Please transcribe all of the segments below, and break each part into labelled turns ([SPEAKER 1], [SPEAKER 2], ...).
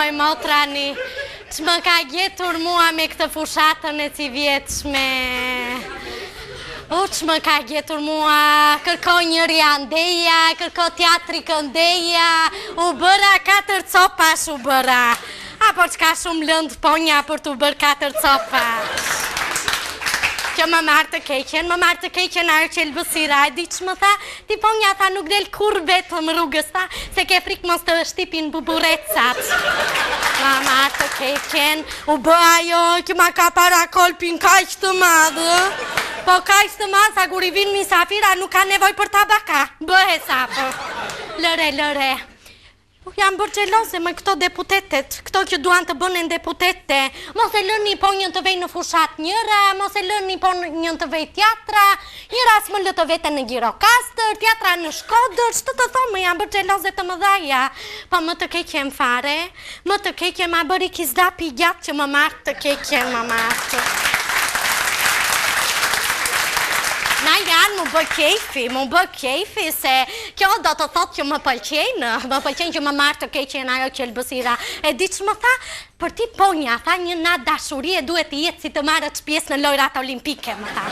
[SPEAKER 1] moj motrani, që më ka gjetur mua me këtë fushatën e ci vjetshme. Që më ka gjetur mua, kërko njëri andeja, kërko teatri këndeja, u bëra 4 copash u bëra. Apo që ka shumë lëndë ponja për të bërë 4 copash. Kjo më marrë të keqen ajo që Elbësira, e di që më tha, ti ponja tha nuk del kur vetëm rrugës tha, se ke frikë mos të shtipin buburecat. Më marrë të keqen, u bë ajo që ma ka para kolpin kaq të madhë. Po kaq të madhë, sa kur i vinë misafira nuk ka nevoj për tabaka, bëhe sapë. Lëre. Jam bërë gjelose me këto deputetet, këto që duan të bënen deputete. Mos e lërni ponjën të vej në fushat njëra, mos e lërni ponjën të vej teatra, njëra s'më lë të vete në Gjirokastër, teatra në Shkodër, që të thomë, jam bërë gjelose të më dhaja. Po më të keqen fare, më të keqen ma bëri kizdapi gjatë që më martë të keqen më martë. Na janë më bë kejfi, se kjo do të thotë që më pëlqenë që më marrë të keqen ajo që Elbësira. E di që më tha, për ti ponja, tha një natë dashurie duhet të jetë si të marrët pjesë në lojrat olimpike, më tha.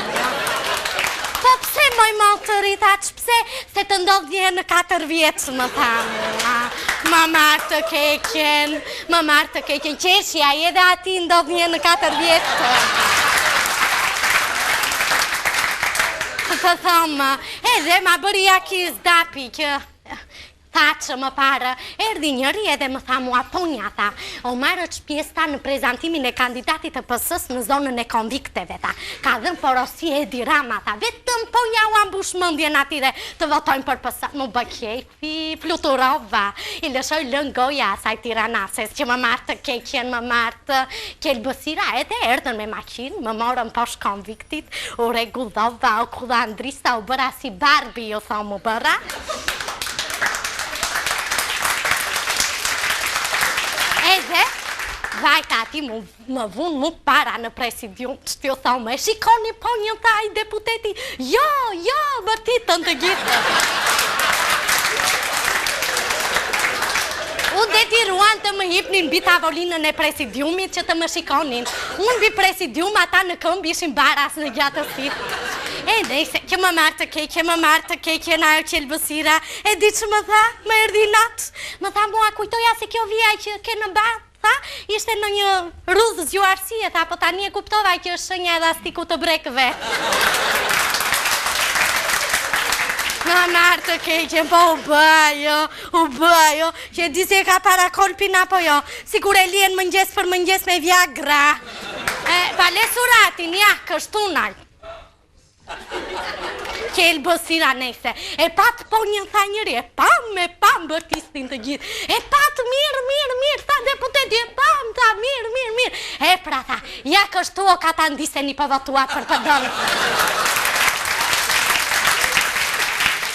[SPEAKER 1] Po pse moj motëri, tha që pse, se të ndodhje në 4 vjetë, më tha. Më marrë të keqen, qeshja edhe ati ndodhje në 4 vjetë. Të thëmë, edhe ma bëri akiz dapi që tha që më parë, erdi njëri edhe më tha mua ponja, tha, o marrë që pjesë ta në prezentimin e kandidatit të PS-s në zonën e konvikteve, tha, ka dhënë porosi Edi Rama, tha, vetëm ponja u ambush mëndjen atire të votojnë për PS-s, më bëkjefi, fluturova, i lëshoj lën goja asaj Tiranases, që më marrë të keqen, më marrë të Elbësira, edhe erdhen me maqinë, më morën posh konviktit, u regullova, u kullandrista, u bëra si Barbie, u thomë u bëra. Edhe, vajta ati më vunë mu para në presidium, që t'ju thome, shikoni ponjën tha i deputeti, jo, bërtitën të gjithë. U detiruan të më hipnin bi tavolinën e presidiumit që të më shikonin. Unë bi presidium ata në këmb ishin baras në gjatësit. E dhe që më marrë të keqen ajo që Elbësira, e di që më tha, më erdi natë, më tha mua kujtoja se kjo vijaj që ke në batë, tha, ishte në një rudhë zgjuarësie, tha, po tani e kuptova që është shënja edhe astiku të brekëve. Më marrë të keqen, po u bëjo, që di se ka para kolpin apo jo, sigur e lien mëngjes për mëngjes me Viagra. Pale suratin, ja, kështunaj. Që Elbësira nese, e patë ponjën tha njëri, e pam bërtistin të gjithë, e patë mirë, tha deputeti, e pam, tha mirë, e pra tha, ja kështu o ka ta ndiseni për votua për të dënë.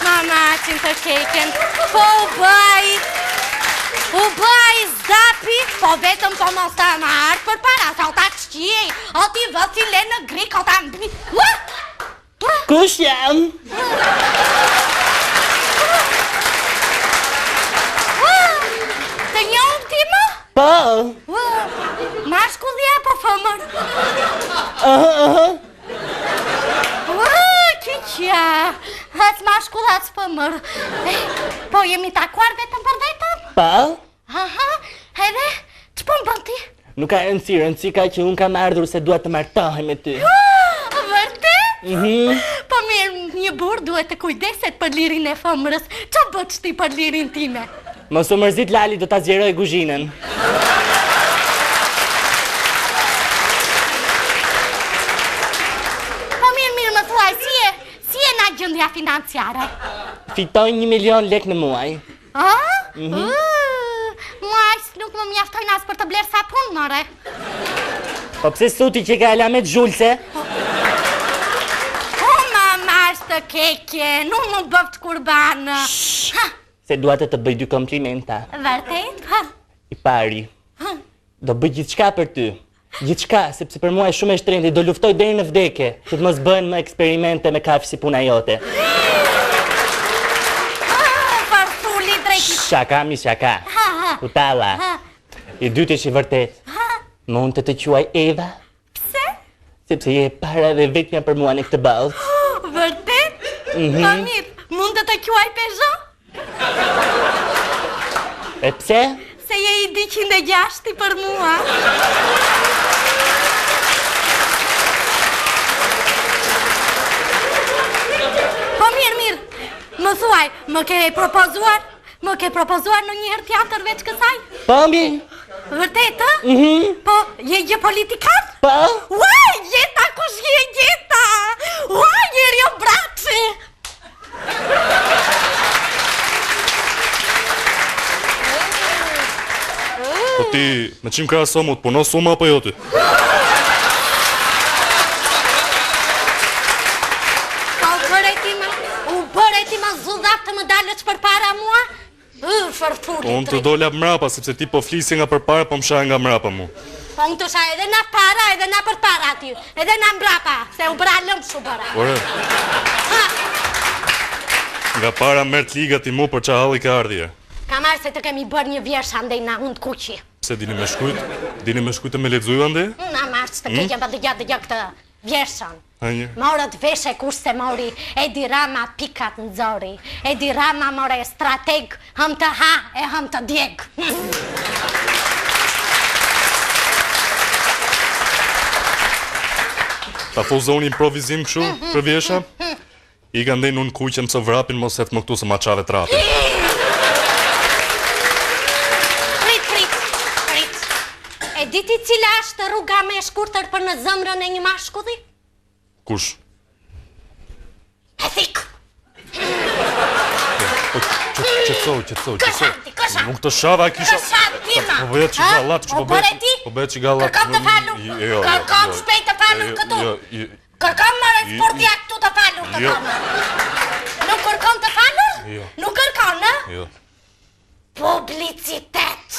[SPEAKER 1] Mama qënë të keqen, po u bëj zdapi, po vetëm po mos ta marrë për para, sa o ta qqiej, o ti vësi le në grik, o ta mbi,
[SPEAKER 2] Kush jam?
[SPEAKER 1] Të njohëm ti më?
[SPEAKER 2] Po.
[SPEAKER 1] Mashkulli apo fëmër? Qyqja, hëtë mashkull hëtë fëmër. Po jemi takuar vetëm për vetëm?
[SPEAKER 2] Po.
[SPEAKER 1] Edhe, që po më bën ti?
[SPEAKER 2] Nuk ka rëndësi ka që unë kam ardhur se duhet të martohem me ty.
[SPEAKER 1] Vërtet? Po mirë, një burë duhet të kujdeset për lirin e fëmërës. Që bëç ti për lirin time?
[SPEAKER 2] Mos u mërzit Lali, do ta zgjeroj kuzhinën.
[SPEAKER 1] Po mirë, më thuaj, si e na gjendja financiare?
[SPEAKER 2] Fitoj 1 milion lek në muaj.
[SPEAKER 1] Muaj, nuk më mjaftojnë as për të blerë sapun, more.
[SPEAKER 2] Po pse suti që ka Elamet Zhulse?
[SPEAKER 1] Të keqen, nuk më bëft kurbanë.
[SPEAKER 2] Se duat të bëj 2 komplimenta.
[SPEAKER 1] Vërtet?
[SPEAKER 2] I pari, do bëj gjithçka për ty. Gjithçka, sepse për mua e shumë e shtrenjtë, do luftoj deri në vdekje, që të mos bëhen më eksperimente me kafshë si puna jote.
[SPEAKER 1] Farfuli drejti.
[SPEAKER 2] Shaka. Utalla. I dyti që i vërtet. Mund të quaj Eva?
[SPEAKER 1] Pse?
[SPEAKER 2] Sepse je para dhe vetmja për mua në këtë ballë.
[SPEAKER 1] Vërtet? Po mirë, mund të quaj Peugeot?
[SPEAKER 2] E pse?
[SPEAKER 1] Se je i 206 për mua. Po mirë, më thuaj, më ke propozuar? Më ke propozuar në njëherë teatr veç kësaj?
[SPEAKER 2] Po mirë.
[SPEAKER 1] Vërtet, Po, je politikan?
[SPEAKER 2] Po?
[SPEAKER 1] Uaj, jeta, kush je jeta? Uaj, jeri o braci!
[SPEAKER 3] Po ti, me qim krasë mu, të puno suma apo jo ti?
[SPEAKER 1] U bërë ti ma zudhap të më dalëç për para mua? Fërfuri
[SPEAKER 3] Unë të dola mrapa, sepse ti po flisi nga për para, po më shaj nga mrapa mu.
[SPEAKER 1] Po unë të shaj edhe na para, edhe na për para ty, edhe na mbrapa, se u bëra lëmë shu bëra.
[SPEAKER 3] Ore, nga para mërë t'liga ti mu për qa halli ka ardhje.
[SPEAKER 1] Ka marrë se të kemi bërë një vjersë andej na unë të kuqi.
[SPEAKER 3] Pse dini me shkujt? Dini me shkujt e me ledzuju ande?
[SPEAKER 1] Na marrë që të keqen për dëgja këtë vjersën.
[SPEAKER 3] Hajnje.
[SPEAKER 1] Morët veshe kush se mori, Edi Rama pikat në zori, Edi Rama more strateg, hëm të ha e hëm të djeg.
[SPEAKER 3] Ta fuzoni improvizim këshu, për vjesha? I ka ndej unë kuqem së vrapin, mos et më këtu se ma qave trapi.
[SPEAKER 1] Prit. E diti cila është rruga me shkurtër për në zëmrën e një mashkulli?
[SPEAKER 3] Kush?
[SPEAKER 1] Ethik!
[SPEAKER 3] Qëtësoj.
[SPEAKER 1] Këshanti.
[SPEAKER 3] Nuk të shava e kisha...
[SPEAKER 1] Këshanti, ma!
[SPEAKER 3] Po bëhet që gallat, që
[SPEAKER 1] O bërë ti?
[SPEAKER 3] Po bëhet që gallat...
[SPEAKER 1] Kërkom të falur! Kërkom shpejt të falur këtu! Kërkom më sportja këtu të falur të falur! Nuk kërkom të falur? Nuk kërkom, në?
[SPEAKER 3] Jo.
[SPEAKER 1] Publicitet!